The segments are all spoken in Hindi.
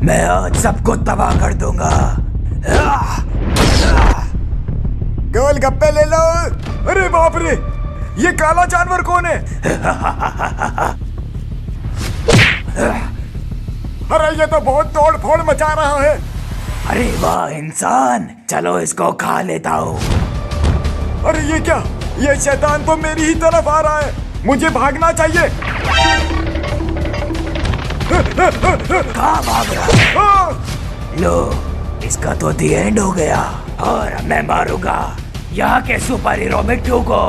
मैं आज सबको तबाह कर दूंगा। गोलगप्पे ले लो। अरे बाप रे, ये काला जानवर कौन है? अरे ये तो बहुत तोड़ फोड़ मचा रहा है। अरे वाह इंसान, चलो इसको खा लेता हूँ। अरे ये क्या, ये शैतान तो मेरी ही तरफ आ रहा है, मुझे भागना चाहिए। कहाँ भाग रहा है? लो, इसका तो दी एंड हो गया और अब मैं मारूंगा यहाँ के सुपर हीरो मिट्टू को।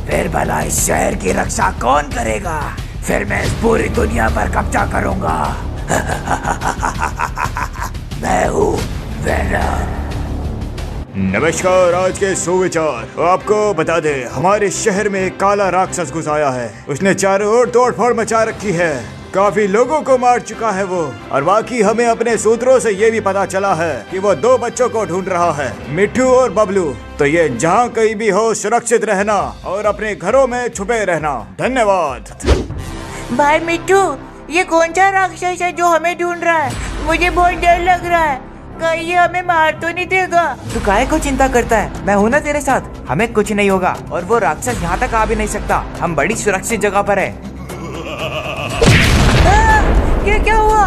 फिर भला इस शहर की रक्षा कौन करेगा? फिर मैं इस पूरी दुनिया पर कब्जा करूंगा। मैं हूँ वेनम। नमस्कार, आज के सुविचार आपको बता दे, हमारे शहर में एक काला राक्षस घुस आया है। उसने चारों ओर तोड़ फोड़ मचा रखी है, काफी लोगों को मार चुका है वो। और बाकी हमें अपने सूत्रों से ये भी पता चला है कि वो 2 बच्चों को ढूंढ रहा है, मिट्टू और बबलू। तो ये जहाँ कहीं भी हो, सुरक्षित रहना और अपने घरों में छुपे रहना। धन्यवाद। भाई मिट्टू, ये कौन सा राक्षस है जो हमें ढूंढ रहा है? मुझे बहुत डर लग रहा है, कहीं ये हमें मार तो नहीं देगा? तू काहे को चिंता करता है? मैं हूँ ना तेरे साथ, हमें कुछ नहीं होगा। और वो राक्षस यहाँ तक आ भी नहीं सकता, हम बड़ी सुरक्षित जगह पर है। ये क्या हुआ?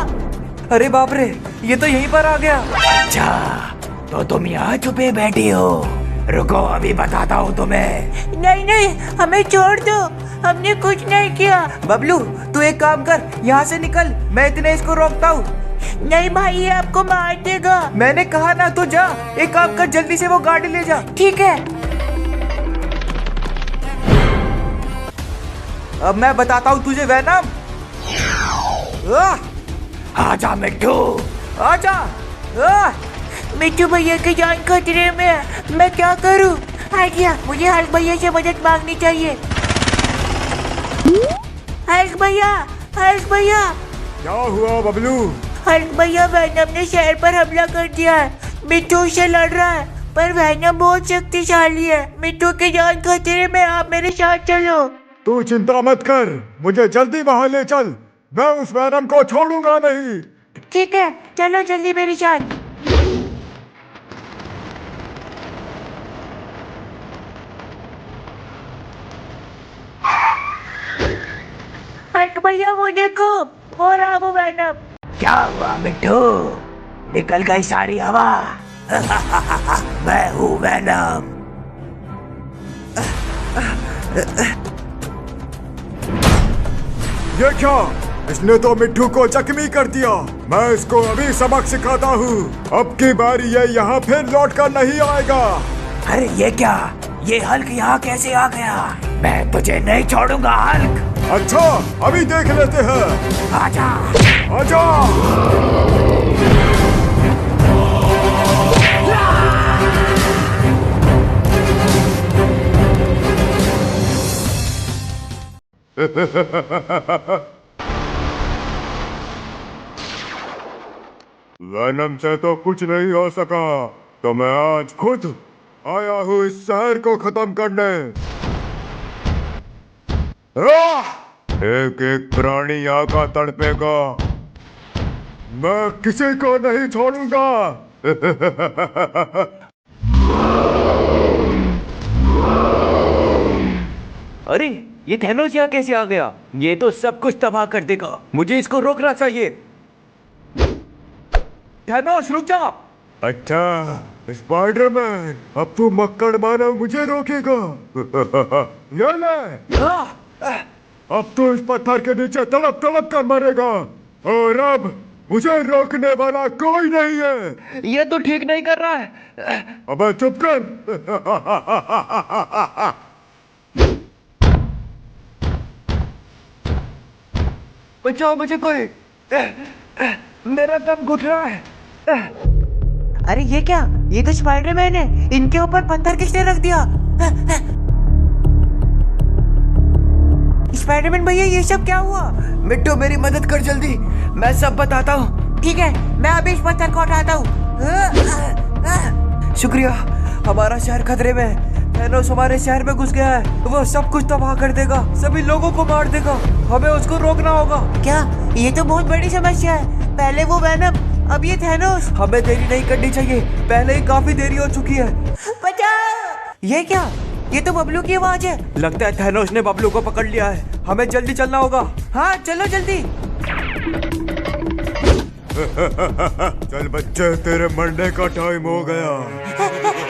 अरे बाप रे, ये तो यहीं पर आ गया। अच्छा, तो तुम यहाँ छुपे बैठी हो? रुको, अभी बताता हूँ तुम्हें। नहीं नहीं, हमें छोड़ दो, हमने कुछ नहीं किया। बबलू, तू एक काम कर, यहाँ से निकल, मैं इतने इसको रोकता हूँ। नहीं भाई, ये आपको मार देगा। मैंने कहा ना, तू जा, एक काम कर, जल्दी से वो गाड़ी ले जा। ठीक है। अब मैं बताता हूँ तुझे वेनम। आजा मिट्टू, आजा। मिट्टू भैया की जान खतरे में है, मैं क्या करूँ? आइडिया, मुझे हल्क भैया से मदद मांगनी चाहिए। हल्क भैया, हल्क भैया। क्या हुआ बबलू? हल्क भैया, वेनम ने शहर पर हमला कर दिया है। मिट्टू से लड़ रहा है, पर वेनम बहुत शक्तिशाली है। मिट्टू की जान खतरे में, आप मेरे साथ चलो। तू चिंता मत कर, मुझे जल्दी वहाँ ले चल, मैं उस वेनम को छोड़ूंगा नहीं। ठीक है, चलो जल्दी मेरे साथ। हल्क भैया, वो देखो, हो रहा वो वेनम। क्या हुआ मिट्टू? निकल गई सारी हवा? मैं हूँ वेनम। ये क्या, इसने तो मिट्टू को जख्मी कर दिया। मैं इसको अभी सबक सिखाता हूँ, अब की बारी ये यहाँ फिर लौट कर नहीं आएगा। अरे ये क्या, ये हल्क यहाँ कैसे आ गया? मैं तुझे नहीं छोड़ूंगा हल्क। अच्छा, अभी देख लेते हैं। आजा। आजा। वेनम से तो कुछ नहीं हो सका, तो मैं आज खुद आया हूँ इस शहर को खत्म करने। एक एक प्राणी यहाँ का तड़पेगा, मैं किसी को नहीं छोड़ूंगा। अरे ये थैनोस यहाँ कैसे आ गया? ये तो सब कुछ तबाह कर देगा, मुझे इसको रोकना चाहिए। थैनोस रुक जा। अच्छा स्पाइडरमैन, अब तू मक्कड़ मानव मुझे रोकेगा? ये ले, अब तू इस पत्थर के नीचे तड़प तड़प कर मरेगा, और अब मुझे रोकने वाला कोई नहीं है। ये तो ठीक नहीं कर रहा है। अबे चुप कर। बचाओ मुझे कोई, मेरा दम घुट रहा है। अरे ये क्या, ये तो स्पाइडरमैन है, इनके ऊपर पत्थर किसने रख दिया? स्पाइडरमैन भैया, ये सब क्या हुआ? मिट्टू मेरी मदद कर जल्दी, मैं सब बताता हूँ। ठीक है, मैं अभी इस पत्थर को हटाता हूँ। शुक्रिया, हमारा शहर खतरे में है। थैनोस हमारे शहर में घुस गया है, वो सब कुछ तबाह कर देगा, सभी लोगों को मार देगा, हमें उसको रोकना होगा। क्या, ये तो बहुत बड़ी समस्या है। पहले वो वेनम, अब ये थैनोस। हमें देरी नहीं करनी चाहिए, पहले ही काफी देरी हो चुकी है। बचाओ। ये क्या? ये तो बबलू की आवाज है। लगता है थैनोस ने बबलू को पकड़ लिया है, हमें जल्दी चलना होगा। हाँ चलो जल्दी। चल बच्चे, तेरे मरने का टाइम हो गया।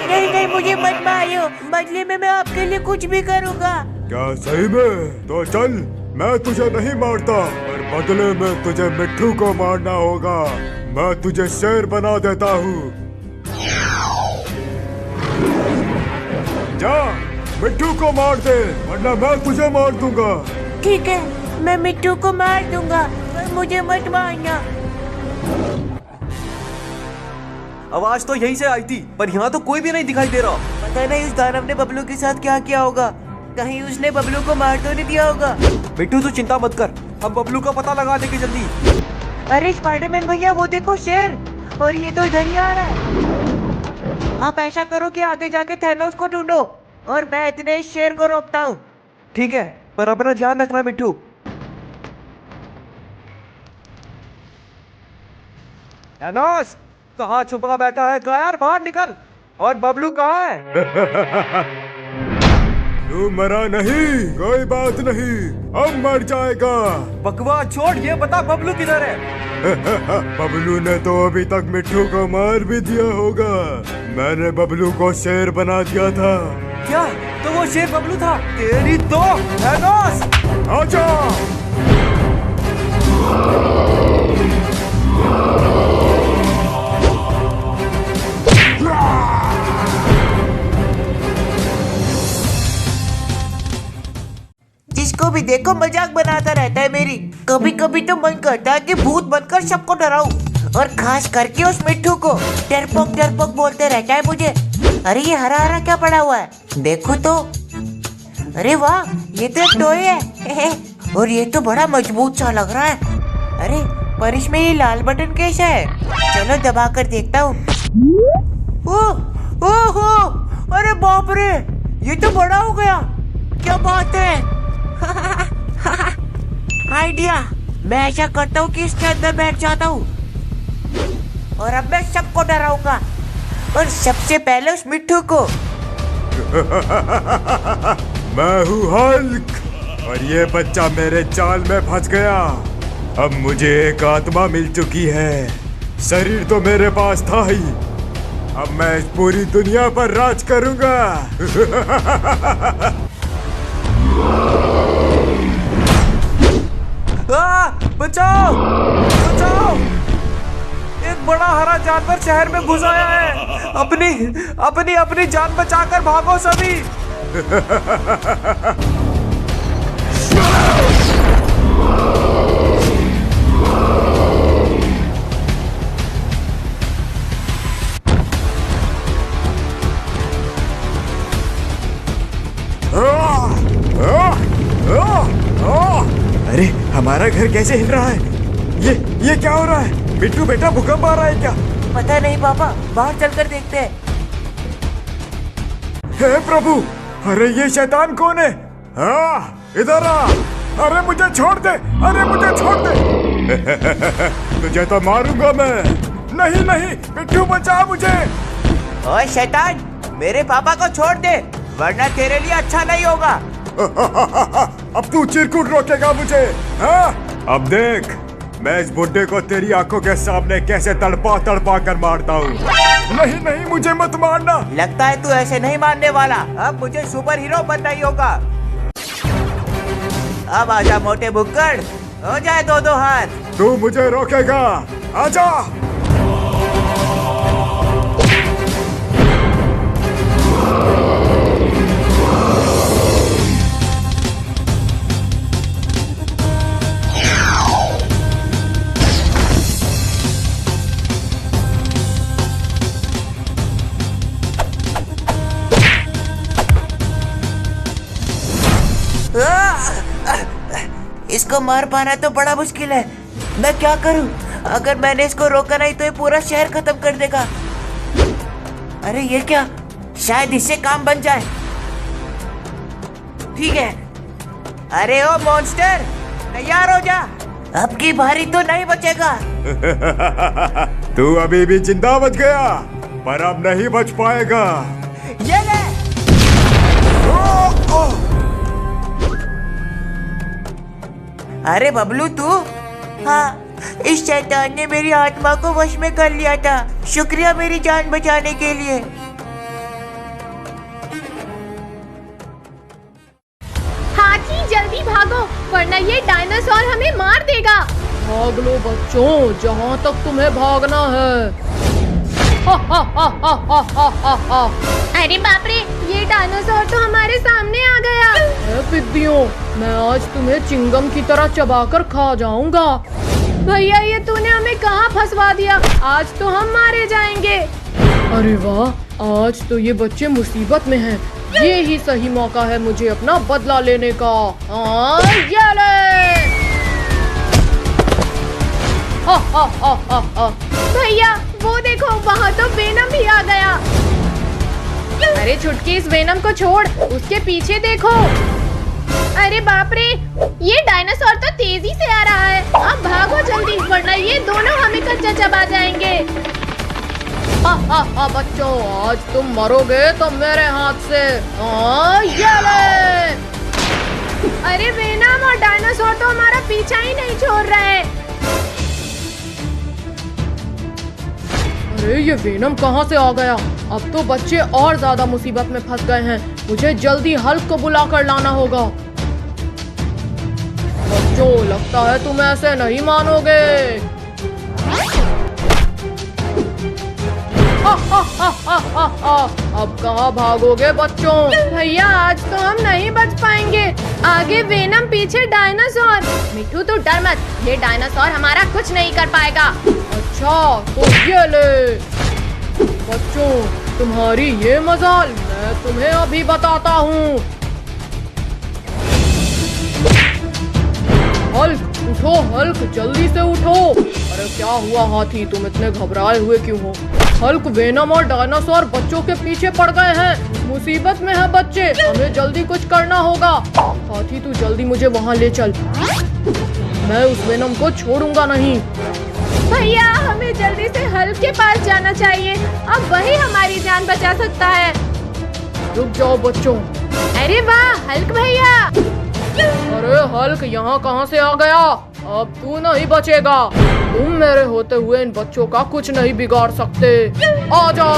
नहीं नहीं, मुझे मत मारो, बदले में मैं आपके लिए कुछ भी करूँगा। क्या सही में? तो चल, मैं तुझे नहीं मारता, पर बदले में तुझे मिट्ठू को मारना होगा। मैं तुझे शेर बना देता हूँ। जा, मिट्ठू को मार दे, वरना मैं तुझे मार दूंगा। ठीक है, मैं मिट्टू को मार दूंगा, पर मुझे मत मारना। आवाज तो यहीं से आई थी, पर यहाँ तो कोई भी नहीं दिखाई दे रहा। पता नहीं उस दानव ने बबलू के साथ क्या किया होगा। कहीं उसने बबलू को मार तो नहीं दिया होगा। मिट्टू तू चिंता मत कर, हम बबलू का पता लगा देंगे जल्दी। अरे स्पाइडरमैन भैया, वो देखो शेर, और ये तो इधर ही आ रहा है। आप ऐसा करो कि आगे जाके थैनोस को ढूंढो, और मैं इतने शेर को रोकता हूँ। ठीक है, पर अपना ध्यान रखना मिट्टू। थैनोस कहाँ छुपा बैठा है? यार बाहर निकल। और बबलू कहाँ है? तू मरा नहीं, कोई बात नहीं, अब मर जाएगा। बकवास छोड़, ये बता बबलू किधर है? बबलू ने तो अभी तक मिट्ठू को मार भी दिया होगा। मैंने बबलू को शेर बना दिया था। क्या? तो वो शेर बबलू था? तेरी तो थैनोस! आजा! जिसको भी देखो मजाक बनाता रहता है मेरी। कभी कभी तो मन करता है कि भूत बनकर सबको डराऊं, और खास करके उस मिट्ठू को डरपोक डरपोक बोलते रहता है मुझे। अरे ये हरा हरा क्या पड़ा हुआ है? देखो तो, अरे वाह, ये तो एक टॉय है। और ये तो बड़ा मजबूत सा लग रहा है। अरे पर इसमें ये लाल बटन कैसा है? चलो दबा कर देखता हूँ। ओहो, अरे बाप रे, ये तो बड़ा हो गया। क्या बात है? आइडिया, मैं ऐसा करता हूँ कि इसके अंदर बैठ जाता हूँ, और अब मैं सबको डराऊंगा, और सबसे पहले उस मिट्ठू को। मैं हूँ हल्क, और ये बच्चा मेरे जाल में फंस गया। अब मुझे एक आत्मा मिल चुकी है। शरीर तो मेरे पास था ही, अब मैं इस पूरी दुनिया पर राज करूंगा। बचाओ बचाओ, एक बड़ा हरा जानवर शहर में घुस आया है। अपनी अपनी अपनी जान बचाकर भागो सभी। अरे हमारा घर कैसे हिल रहा है? ये क्या हो रहा है? मिट्टू बेटा, भूकंप आ रहा है क्या? पता नहीं पापा, बाहर चलकर देखते हैं। हे प्रभु, अरे ये शैतान कौन है? इधर आ! अरे मुझे छोड़ दे, अरे मुझे छोड़ दे। तुझे तो मारूंगा मैं। नहीं नहीं, मिट्टू बचा मुझे। ओए शैतान, मेरे पापा को छोड़ दे, वरना तेरे लिए अच्छा नहीं होगा। अब तू चिरकुट रोकेगा मुझे? हाँ? अब देख, मैं इस बुड्ढे को तेरी आंखों के सामने कैसे तड़पा तड़पा कर मारता हूँ। नहीं नहीं, मुझे मत मारना। लगता है तू ऐसे नहीं मानने वाला। अब मुझे सुपर हीरो बनना ही होगा। अब आजा मोटे बुक्कड़, हो जाए दो दो हाथ। तू मुझे रोकेगा? आजा। इसको मार पाना तो बड़ा मुश्किल है। मैं क्या करूं? अगर मैंने इसको रोका नहीं तो ये पूरा शहर खत्म कर देगा। अरे ये क्या? शायद इससे काम बन जाए। ठीक है। अरे ओ मॉन्स्टर, तैयार हो जा। अब की बारी तो नहीं बचेगा। तू अभी भी जिंदा बच गया, पर अब नहीं बच पाएगा। ये ले। अरे बबलू तू? हाँ, इस शैतान ने मेरी आत्मा को वश में कर लिया था। शुक्रिया मेरी जान बचाने के लिए। हाथी जल्दी भागो, वरना ये डायनासोर हमें मार देगा। भाग लो बच्चों, जहाँ तक तुम्हें भागना है। हा हा हा हा हा हा हा हा। अरे बाप रे, ये डायनासोर तो हमारे सामने आ गया। पिद्दियों, मैं आज तुम्हें चिंगम की तरह चबाकर खा जाऊंगा। भैया ये तूने हमें कहाँ फंसवा दिया, आज तो हम मारे जाएंगे। अरे वाह, आज तो ये बच्चे मुसीबत में हैं। ये ही सही मौका है मुझे अपना बदला लेने का। ये ले। हा हा हा हा हा। भैया वो देखो, वहाँ तो वेनम भी आ गया। अरे छुटकी, इस वेनम को छोड़, उसके पीछे देखो। अरे बाप रे, ये डायनासोर तो तेजी से आ रहा है। अब भागो जल्दी, वरना ये दोनों हमें कच्चा चबा जाएंगे। हा हा हा बच्चों, आज तुम मरोगे तो मेरे हाथ से। ये ले। अरे वेनम और डायनासोर तो हमारा पीछा ही नहीं छोड़ रहे। अरे ये वेनम कहाँ से आ गया? अब तो बच्चे और ज्यादा मुसीबत में फंस गए हैं। मुझे जल्दी हल्क को बुला कर लाना होगा। बच्चों, लगता है तुम ऐसे नहीं मानोगे। हा हा हा हा हा हा। अब कहाँ भागोगे बच्चों? भैया आज तो हम नहीं बच पाएंगे। आगे वेनम, पीछे डायनासोर। मिठू तू डर मत, ये डायनासोर हमारा कुछ नहीं कर पाएगा। अच्छा तो ये ले। बच्चों, तुम्हारी ये मजाल मैं तुम्हें अभी बताता हूँ। हल्क उठो, हल्क जल्दी से उठो। अरे क्या हुआ हाथी, तुम इतने घबराए हुए क्यों हो? हल्क, वेनम और डायनासोर बच्चों के पीछे पड़ गए हैं। मुसीबत में है बच्चे, हमें जल्दी कुछ करना होगा। हाथी तू जल्दी मुझे वहाँ ले चल, मैं उस वेनम को छोड़ूंगा नहीं। भैया हमें जल्दी से हल्क के पास जाना चाहिए, अब वही हमारी जान बचा सकता है। रुक जाओ बच्चों। अरे वाह हल्क भैया। अरे हल्क यहाँ कहाँ से आ गया? अब तू नहीं बचेगा। तुम मेरे होते हुए इन बच्चों का कुछ नहीं बिगाड़ सकते। आजा।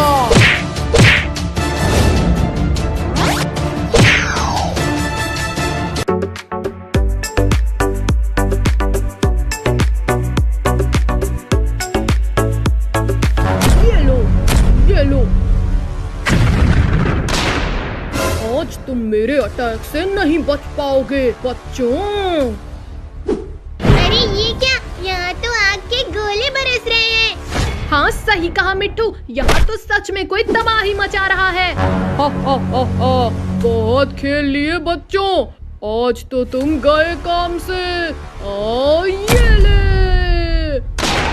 ये लो। आज तुम मेरे अटैक से नहीं बच पाओगे बच्चों। अरे ये क्या, यहाँ तो आग के गोले बरस रहे हैं। हाँ सही कहा मिट्टू, यहाँ तो सच में कोई तबाही मचा रहा है। हा हा हा हा। बहुत खेल लिए बच्चों, आज तो तुम गए काम से। ये ले।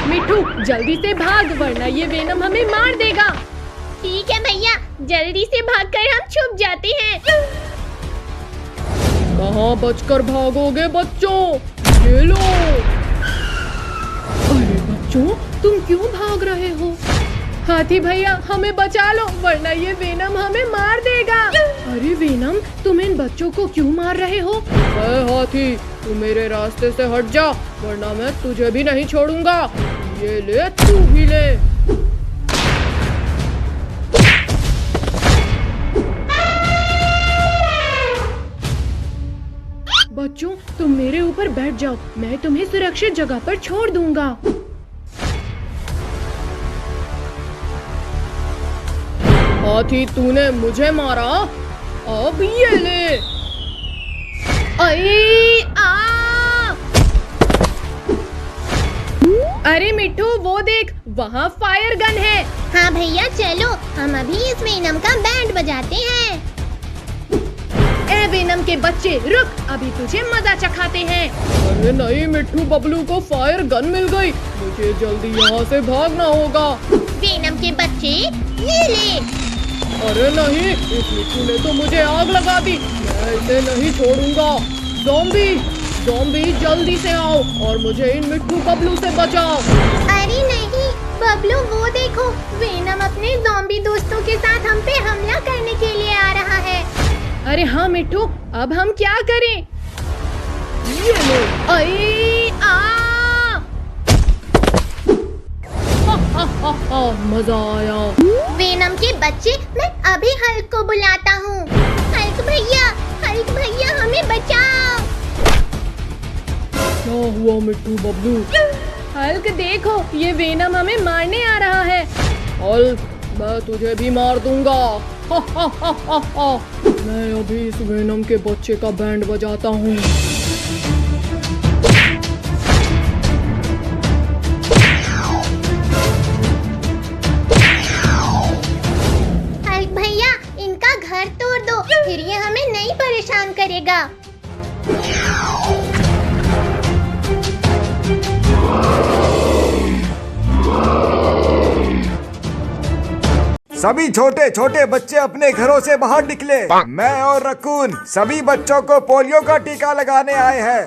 मिट्टू जल्दी से भाग, वरना ये वेनम हमें मार देगा। ठीक है भैया, जल्दी से भागकर हम छुप जाते हैं। कहाँ बचकर भागोगे बच्चों? ये लो। अरे बच्चों, तुम क्यों भाग रहे हो? हाथी भैया हमें बचा लो, वरना ये वेनम हमें मार देगा। अरे वेनम, तुम इन बच्चों को क्यों मार रहे हो? हाथी, तू मेरे रास्ते से हट जा, वरना मैं तुझे भी नहीं छोड़ूंगा। ये ले, तू भी ले। बच्चों, तुम मेरे ऊपर बैठ जाओ, मैं तुम्हें सुरक्षित जगह पर छोड़ दूंगा। हाथी, तूने मुझे मारा, अब ये ले। अरे मिट्टू वो देख, वहाँ फायर गन है। हाँ भैया चलो, हम अभी इस वेनम का बैंड बजाते हैं। ए वेनम के बच्चे रुक, अभी तुझे मजा चखाते हैं। अरे नहीं मिट्टू, बबलू को फायर गन मिल गई, मुझे जल्दी यहाँ से भागना होगा। वेनम के बच्चे ये ले। अरे नहीं, इस मिट्टू ने तो मुझे आग लगा दी, मैं इसे नहीं छोड़ूंगा। ज़ॉम्बी, ज़ॉम्बी जल्दी से आओ और मुझे इन मिट्टू बबलू से बचाओ। अरे नहीं बबलू, वो देखो वेनम अपने ज़ॉम्बी दोस्तों के साथ हम पे हमला करने के लिए आ रहा है। अरे हाँ मिट्टू, अब हम क्या करें? ये लो। अरे आ! मजा आया। वेनम के बच्चे, मैं अभी हल्क को बुलाता हूँ। हल्क भैया हमें बचाओ। क्या हुआ मिट्टू बबलू? हल्क देखो, ये वेनम हमें मारने आ रहा है। हल्क, मैं तुझे भी मार दूंगा। मैं अभी इस वेनम के बच्चे का बैंड बजाता हूँ। हल्क भैया, इनका घर तोड़ दो, फिर ये हमें नहीं परेशान करेगा। सभी छोटे छोटे बच्चे अपने घरों से बाहर निकले। मैं और रकून सभी बच्चों को पोलियो का टीका लगाने आए हैं।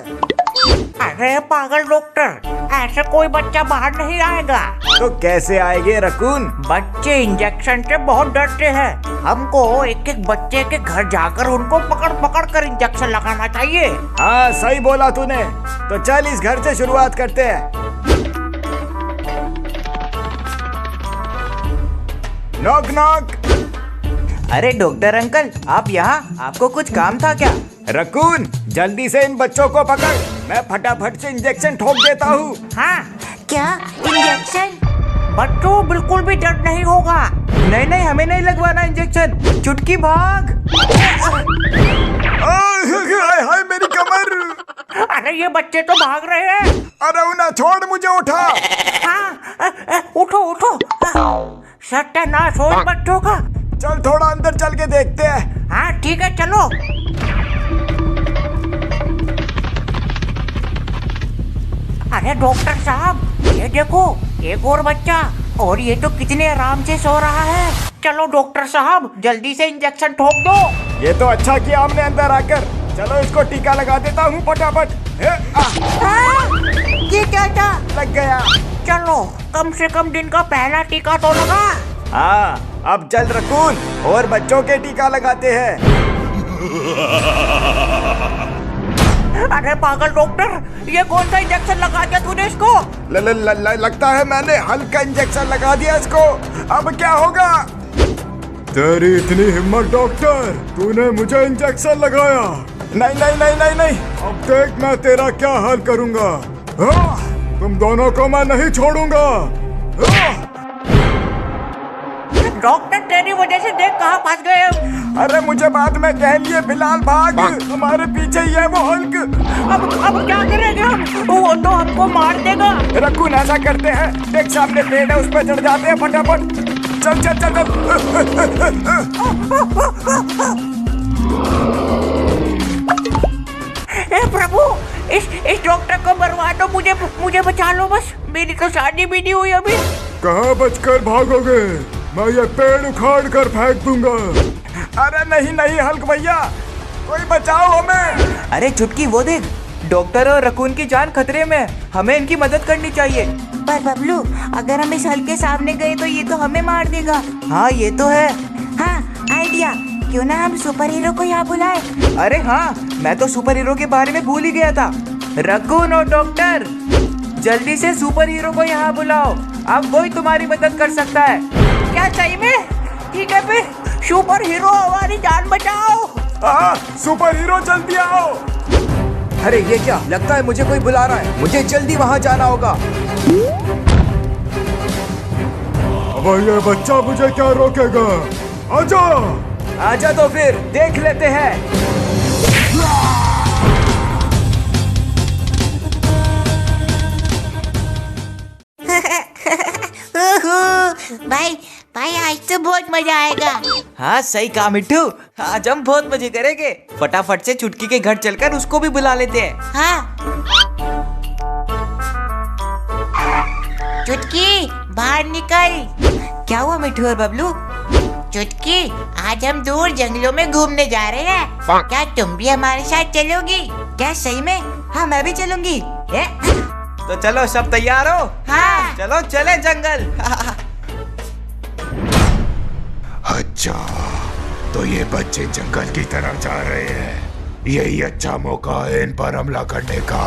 अरे पागल डॉक्टर, ऐसे कोई बच्चा बाहर नहीं आएगा। तो कैसे आएंगे रकून? बच्चे इंजेक्शन से बहुत डरते हैं। हमको एक एक बच्चे के घर जाकर उनको पकड़ पकड़ कर इंजेक्शन लगाना चाहिए। हाँ सही बोला तूने। तो चल इस घर से शुरुआत करते हैं। Knock knock. अरे डॉक्टर अंकल, आप यहाँ? आपको कुछ काम था क्या? रकून, जल्दी से इन बच्चों को पकड़, मैं फटाफट से इंजेक्शन ठोक देता हूँ। हाँ, क्या इंजेक्शन? बच्चों बिल्कुल भी दर्द नहीं होगा। नहीं नहीं, हमें नहीं लगवाना इंजेक्शन। चुटकी भाग। हाय मेरी कमर। अरे ये बच्चे तो भाग रहे हैं। अरे उन्हें छोड़, मुझे उठा। हाँ, उठो उठो। सत्यानाश हो इन बच्चों का। चल थोड़ा अंदर चल के देखते हैं। हाँ ठीक है, चलो। अरे डॉक्टर साहब, ये देखो, एक और बच्चा, और ये तो कितने आराम से सो रहा है। चलो डॉक्टर साहब, जल्दी से इंजेक्शन ठोक दो। ये तो अच्छा किया हमने अंदर आकर। चलो इसको टीका लगा देता हूँ फटाफट। ये क्या था? लग गया। चलो, कम से कम दिन का पहला टीका तो लगा। हाँ, अब चल रकून, और बच्चों के टीका लगाते हैं। अरे पागल डॉक्टर, ये कौन सा इंजेक्शन लगा दिया तूने इसको? लगता है मैंने हल्का इंजेक्शन लगा दिया इसको। अब क्या होगा? तेरी इतनी हिम्मत डॉक्टर, तूने मुझे इंजेक्शन लगाया। नहीं नहीं नहीं नहीं नहीं, अब देख मैं तेरा क्या हाल करूंगा। तुम दोनों को मैं नहीं छोड़ूंगा। डॉक्टर, तेरी वजह से देख कहाँ फंस गए हम। अरे मुझे बाद में कह लिए, फिलहाल भाग। हमारे पीछे ही है वो हल्क। अब क्या करेंगे हम? वो तो हमको मार देगा। रकून, ऐसा करते हैं, देख सामने पेड़ है, उस पर चढ़ जाते हैं फटाफट। चल चल चल चल। हे प्रभु, इस डॉक्टर को मरवा दो। मुझे बचा लो बस। मेरी तो शादी भी नहीं हुई अभी। कहाँ बचकर भागोगे? मैं ये पेड़ उखाड़ कर फेंक दूंगा। अरे नहीं नहीं हल्क भैया, कोई बचाओ हमें। अरे चुटकी, वो देख, डॉक्टर और रकून की जान खतरे में। हमें इनकी मदद करनी चाहिए। पर बबलू, अगर हम इस हल्क के सामने गए तो ये तो हमें मार देगा। हाँ ये तो है। हाँ आइडिया, क्यों ना हम सुपर हीरो को यहाँ बुलाए। अरे हाँ, मैं तो सुपर हीरो के बारे में भूल ही गया था। रकून और डॉक्टर, जल्दी से सुपर हीरो को यहाँ बुलाओ। अब वही तुम्हारी मदद कर सकता है। क्या सही में? ठीक है फिर, सुपर हीरो हमारी जान बचाओ। हाँ, सुपर हीरो जल्दी आओ। अरे ये क्या, लगता है मुझे कोई बुला रहा है। मुझे जल्दी वहाँ जाना होगा। अब ये बच्चा मुझे क्या रोकेगा? आजा। आजा तो फिर देख लेते हैं। भाई भाई, आज तो बहुत मजा आएगा। हाँ सही कहा मिट्टू, आज हम बहुत मजे करेंगे। फटाफट से चुटकी के घर चलकर उसको भी बुला लेते हैं। हाँ चुटकी, बाहर निकल। क्या हुआ मिट्टू और बबलू? चुटकी, आज हम दूर जंगलों में घूमने जा रहे हैं। क्या तुम भी हमारे साथ चलोगी? क्या सही में? हाँ मैं भी चलूंगी। तो चलो सब तैयार हो? हाँ। चलो चले जंगल। अच्छा, तो ये बच्चे जंगल की तरफ जा रहे हैं। यही अच्छा मौका है इन पर हमला करने का।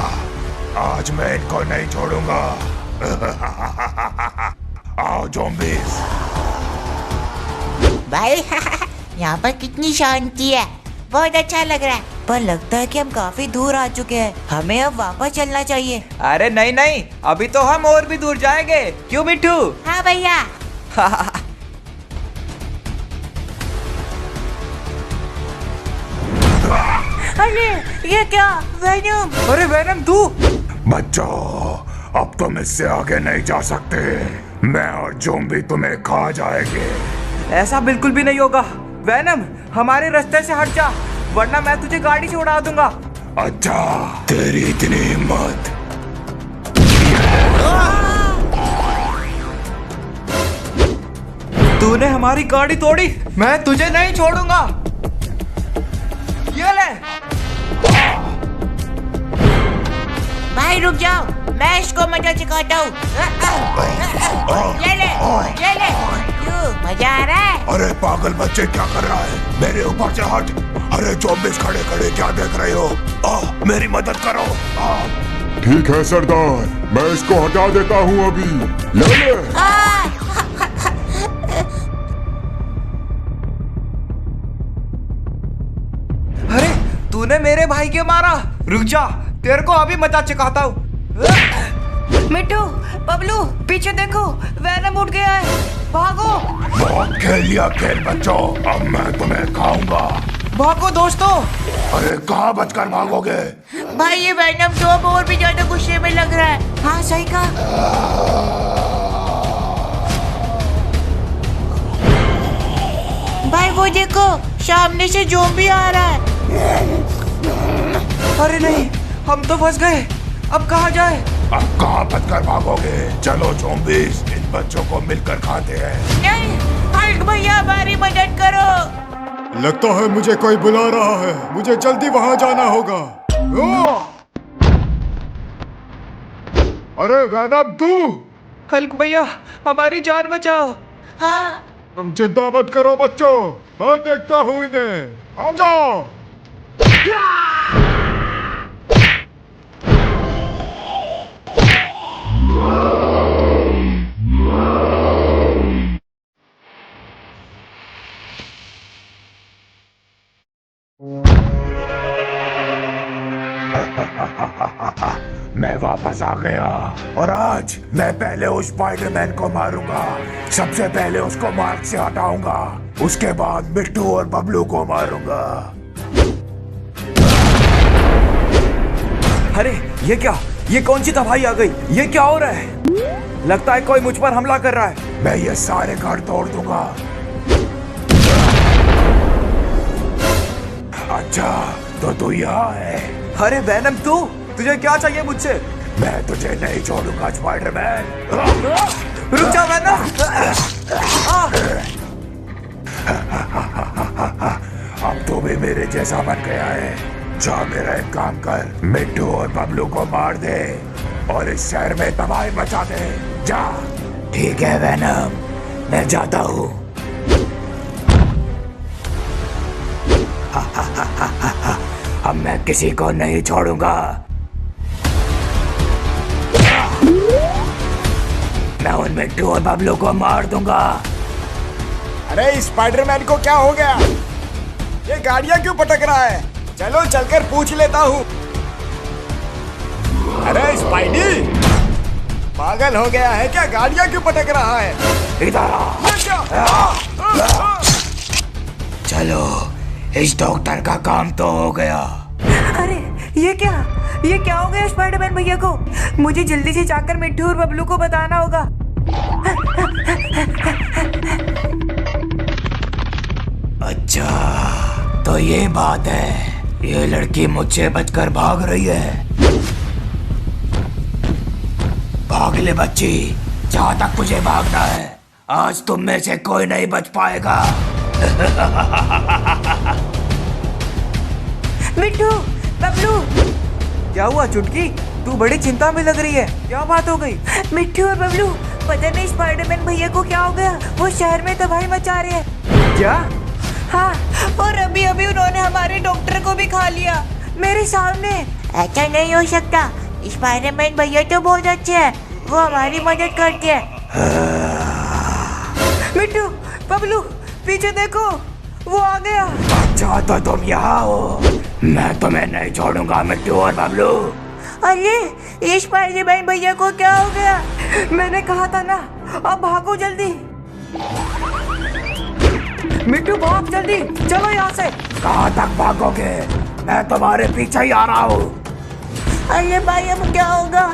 आज मैं इनको नहीं छोड़ूंगा। आओ ज़ॉम्बीज़। भाई यहाँ पर कितनी शांति है, बहुत अच्छा लग रहा है। पर लगता है कि हम काफी दूर आ चुके हैं, हमें अब वापस चलना चाहिए। अरे नहीं नहीं, अभी तो हम और भी दूर जाएंगे। क्यों मिट्टू? हाँ भैया। अरे ये क्या, वेनम? अरे वेनम तू? बच्चों, अब तुम इससे आगे नहीं जा सकते। मैं और ज़ॉम्बी तुम्हें खा जाएंगे। ऐसा बिल्कुल भी नहीं होगा। वेनम हमारे रास्ते से हट जा, वरना मैं तुझे गाड़ी से उड़ा दूंगा। अच्छा, तेरी इतनी हिम्मत। तूने हमारी गाड़ी तोड़ी, मैं तुझे नहीं छोड़ूंगा। ये ले। भाई रुक जाओ, मैं इसको मजा सिखाता हूँ। ये ले, ये ले। क्यों, मजा आ रहा है? अरे पागल बच्चे, क्या कर रहा है? मेरे ऊपर से हट। अरे ज़ॉम्बीज़ खड़े खड़े क्या देख रहे हो? मेरी मदद करो। ठीक है सरदार, मैं इसको हटा देता हूँ अभी। ले ले। अरे तूने मेरे भाई के मारा। रुक जा, तेरे को अभी मजा सिखाता हूँ। मिट्टू, बबलू, पीछे देखो, वेनम उठ गया है, भागो। बहुत खेल लिया खेल बच्चों, अब मैं तुम्हें खाऊंगा। भागो दोस्तों। अरे कहाँ बचकर भागोगे? भाई ये वेनम तो अब और भी ज्यादा गुस्से में लग रहा है। हाँ सही कहा। भाई वो देखो, सामने से ज़ॉम्बी आ रहा है। अरे नहीं, हम तो फंस गए। अब कहाँ जाए? अब कहाँ बचकर भागोगे? चलो ज़ॉम्बीज़, इन बच्चों को मिलकर खाते हैं। नहीं, हल्क भैया हमारी मदद करो। लगता है मुझे कोई बुला रहा है, मुझे जल्दी वहां जाना होगा। अरे वेनम तू? हल्क भैया हमारी जान बचाओ। हाँ। तुम चिंता मत करो बच्चों, मैं देखता हूँ इन्हें। आ जाओ। मैं वापस आ गया और आज मैं पहले उस स्पाइडरमैन को मारूंगा। सबसे पहले उसको मार्ग से हटाऊंगा, उसके बाद मिट्टू और बबलू को मारूंगा। अरे ये क्या, ये कौन सी तबाही आ गई? ये क्या हो रहा है? लगता है कोई मुझ पर हमला कर रहा है। मैं ये सारे घर तोड़ दूंगा। अच्छा, तो तू यहाँ है? अरे वेनम तू, तुझे क्या चाहिए मुझसे? मैं तुझे नहीं छोड़ूंगा स्पाइडरमैन। रुक जा वेनम। अब तो भी मेरे जैसा बन गया है। जा मेरा एक काम कर, मिट्टू और बबलू को मार दे और इस शहर में तबाही मचा दे। जा। ठीक है वेनम, मैं जाता हूँ। अब मैं किसी को नहीं छोड़ूंगा। मैं उन मिट्टू और बबलू को मार दूंगा। अरे स्पाइडरमैन को क्या हो गया? ये गाड़ियां क्यों पटक रहा है? चलो चलकर पूछ लेता हूँ। अरे स्पाइडी, पागल हो गया है क्या? गाड़ियां क्यों पटक रहा है? इधर आ। चलो, इस डॉक्टर का काम तो हो गया। अरे ये क्या हो गया स्पाइडरमैन भैया को? मुझे जल्दी से जाकर मिट्टू और बबलू को बताना होगा। अच्छा, तो ये बात है। ये लड़की मुझसे बचकर भाग रही है। भाग ले बच्ची, जहाँ तक मुझे भागना है। आज तुम में से कोई नहीं बच पाएगा। मिट्टू, बबलू, क्या हुआ चुटकी? तू बड़ी चिंता में लग रही है, क्या बात हो गई? मिट्टू और बबलू, पता नहीं स्पाइडरमैन भैया को क्या हो गया, वो शहर में तबाही मचा रहे हैं। क्या? हाँ, और अभी अभी उन्होंने हमारे डॉक्टर को भी खा लिया मेरे सामने। ऐसा नहीं हो सकता, स्पाइडरमैन भैया तो बहुत अच्छे हैं, वो हमारी मदद करते हैं। मिट्टू, बबलू, पीछे देखो, वो आ गया। अच्छा तो तुम यहाँ हो, मैं तुम्हें नहीं छोड़ूंगा मिट्टू और बबलू। अरे, ये स्पाइडरमैन भैया को क्या हो गया? मैंने कहा था ना, अब भागो जल्दी। मिट्टू भाग जल्दी, चलो यहाँ से। कहाँ तक भागोगे? मैं तुम्हारे पीछे ही आ रहा हूँ। अरे भाई, अब क्या होगा?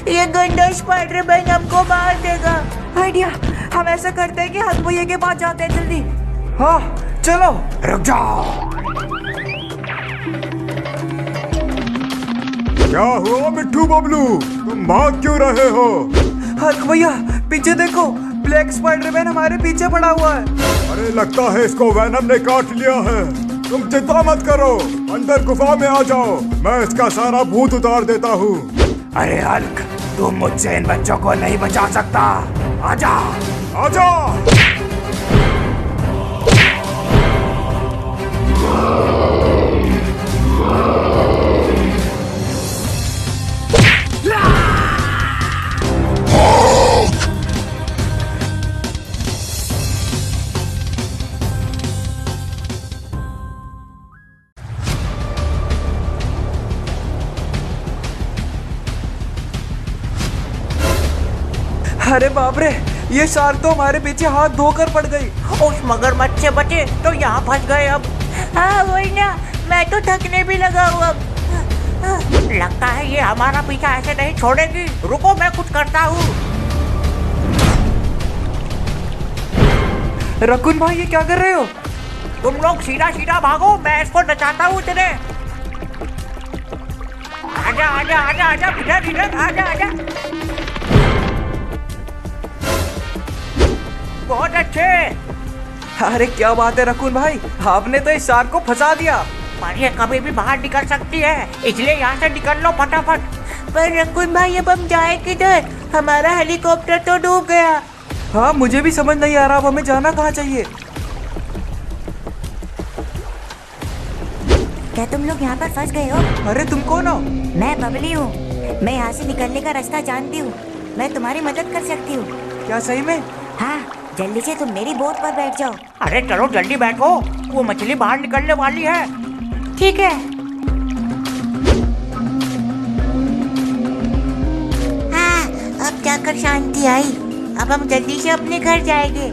ये गंदा स्पाइडरमैन हमको मार देगा। आइडिया, हम ऐसा करते हैं कि हक भैया के पास जाते हैं जल्दी। हाँ चलो। रुक जाओ। क्या हुआ मिट्टू बबलू, तुम भाग क्यों रहे हो? हल्क भैया पीछे देखो, ब्लैक स्पाइडरमैन हमारे पीछे पड़ा हुआ है। अरे लगता है इसको वैनम ने काट लिया है। तुम चिंता मत करो, अंदर गुफा में आ जाओ, मैं इसका सारा भूत उतार देता हूँ। अरे हल्क, तुम मुझसे इन बच्चों को नहीं बचा सकता। आजा, आजा। अरे बाप रे, ये शार्क तो हमारे पीछे हाथ धोकर पड़ गई। उस मगरमच्छ से बचे तो यहाँ फंस गए अब। हाँ वही ना, मैं तो थकने भी लगा हूँ अब। लगता है ये हमारा पीछा ऐसे नहीं छोड़ेगी। रुको, मैं कुछ करता हूँ। रकुन भाई, ये क्या कर रहे हो? तुम लोग सीधा सीधा भागो, मैं इसको नचाता हूँ तेरे। आजा आजा आजा आजा, इधर इधर आजा आजा। बहुत अच्छे। अरे क्या बात है रकुन भाई, आपने तो इस शार्क को फंसा दिया। पर ये कभी भी बाहर निकल सकती है, इसलिए यहाँ से निकल लो फटाफट। पर रकुन भाई, अब हम जाए किधर? हमारा हेलीकॉप्टर तो डूब गया। हाँ, मुझे भी समझ नहीं आ रहा, अब हमें जाना कहाँ चाहिए। क्या तुम लोग यहाँ पर फंस गए हो? अरे तुम कौन हो? मैं बबली हूँ, मैं यहाँ से निकलने का रास्ता जानती हूँ, मैं तुम्हारी मदद कर सकती हूँ। क्या सही में? हाँ, जल्दी से तुम मेरी बोट पर बैठ जाओ। अरे चलो जल्दी बैठो, वो मछली बाहर निकलने वाली है। ठीक है। हाँ, अब जाकर शांति आई, अब हम जल्दी से अपने घर जाएंगे।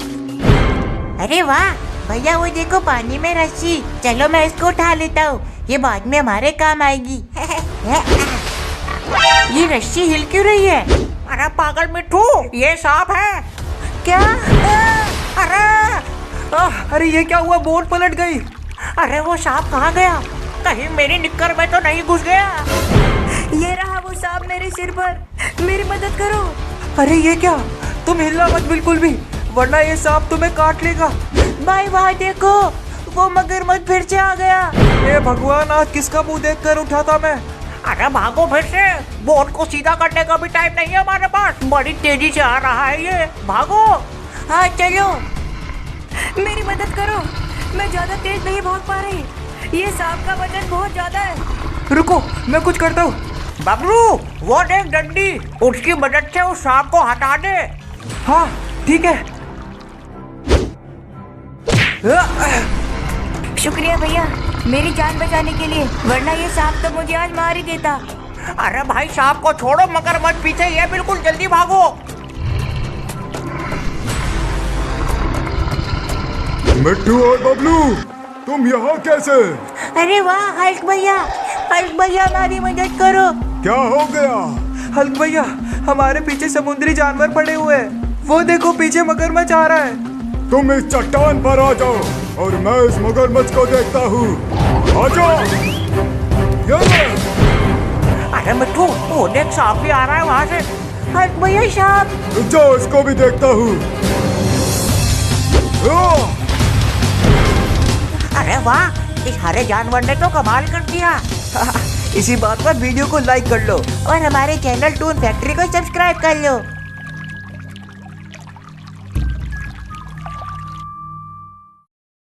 अरे वाह भैया, वो देखो पानी में रस्सी। चलो मैं इसको उठा लेता हूँ, ये बाद में हमारे काम आएगी। ये रस्सी हिल क्यों रही है? अरे पागल मिट्टू, ये सांप है क्या? अरे ये क्या हुआ, बोट पलट गई। अरे वो सांप कहाँ गया? कहीं मेरी निक्कर में तो नहीं घुस गया? ये रहा वो सांप मेरे सिर पर, मेरी मदद करो। अरे ये क्या, तुम हिलना मत बिल्कुल भी, वरना ये सांप तुम्हें काट लेगा। भाई वहाँ देखो, वो मगरमच्छ फिर से आ गया। हे भगवान, आज किसका मुंह देखकर उठा था मैं। अरे भागो फिर से, बोट को सीधा करने का भी टाइम नहीं है हमारे पास, बड़ी तेजी से आ रहा है ये, भागो। हाँ चलो। मेरी मदद करो, मैं ज्यादा तेज नहीं भाग पा रही, ये सांप का वजन बहुत ज्यादा है। रुको, मैं कुछ करता हूँ। बबलू, वो देख डंडी, उसकी मदद से उस सांप को हटा दे। हाँ ठीक है। शुक्रिया भैया, मेरी जान बचाने के लिए, वरना ये सांप तो मुझे आज मार ही देता। अरे भाई सांप को छोड़ो, मगरमच्छ पीछे ही है, बिल्कुल जल्दी भागो। मिट्टू और बबलू, तुम यहाँ कैसे? अरे वाह हल्क भैया, हल्क भैया हमारी मदद करो। क्या हो गया? हल्क भैया, हमारे पीछे समुद्री जानवर पड़े हुए हैं, वो देखो पीछे मगरमच्छ आ रहा है। तुम इस चट्टान पर आ जाओ और मैं इस मगरमच्छ को देखता हूँ। आ जाओ। अरे मिट्टू, वो देख सांप भी आ रहा है वहाँ से। हल्क भैया सांप। रुक जाओ, इसको भी देखता हूँ। अरे वाह, इस हरे जानवर ने तो कमाल कर दिया। इसी बात पर वीडियो को लाइक कर लो और हमारे चैनल टून फैक्ट्री को सब्सक्राइब कर लो।